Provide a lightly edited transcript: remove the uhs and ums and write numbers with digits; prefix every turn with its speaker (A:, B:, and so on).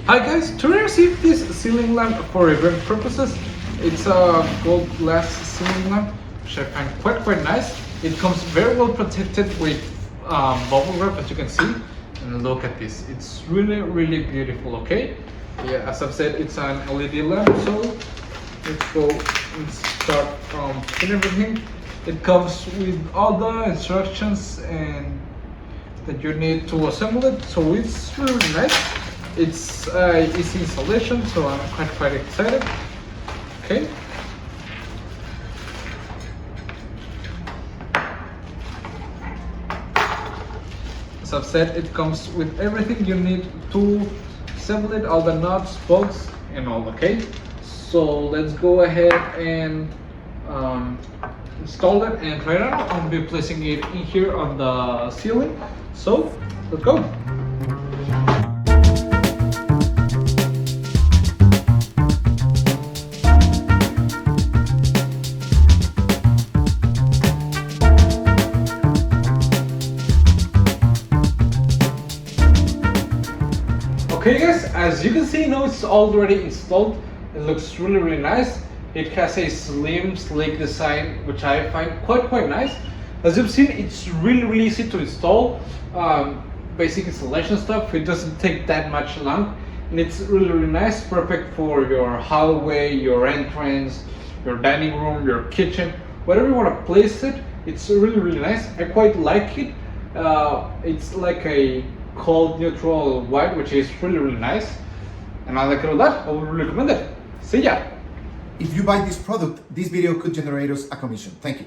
A: Hi guys, to receive this ceiling lamp for event purposes, it's a gold glass ceiling lamp, which I find quite nice. It comes very well protected with bubble wrap, as you can see. And look at this, it's really beautiful. Okay, yeah, as I've said, it's an LED lamp. So let's start from everything. It comes with all the instructions and that you need to assemble it, so it's really nice. It's easy installation, so I'm quite excited. Okay. As I've said, it comes with everything you need to assemble it, all the nuts, bolts, and all. Okay. So let's go ahead and install it. And right now, I'll be placing it in here on the ceiling. So let's go. Okay guys, as you can see now, it's already installed. It looks really nice. It has a slim, sleek design, which I find quite nice. As you've seen, it's really easy to install. Basic installation stuff. It doesn't take that much long, and it's really nice. Perfect for your hallway, your entrance, your dining room, your kitchen, whatever you want to place it. It's really nice. I quite like it. It's like a cold neutral white, which is really nice, and I like it a lot. I would recommend it. See ya.
B: If you buy this product, this video could generate us a commission. Thank you.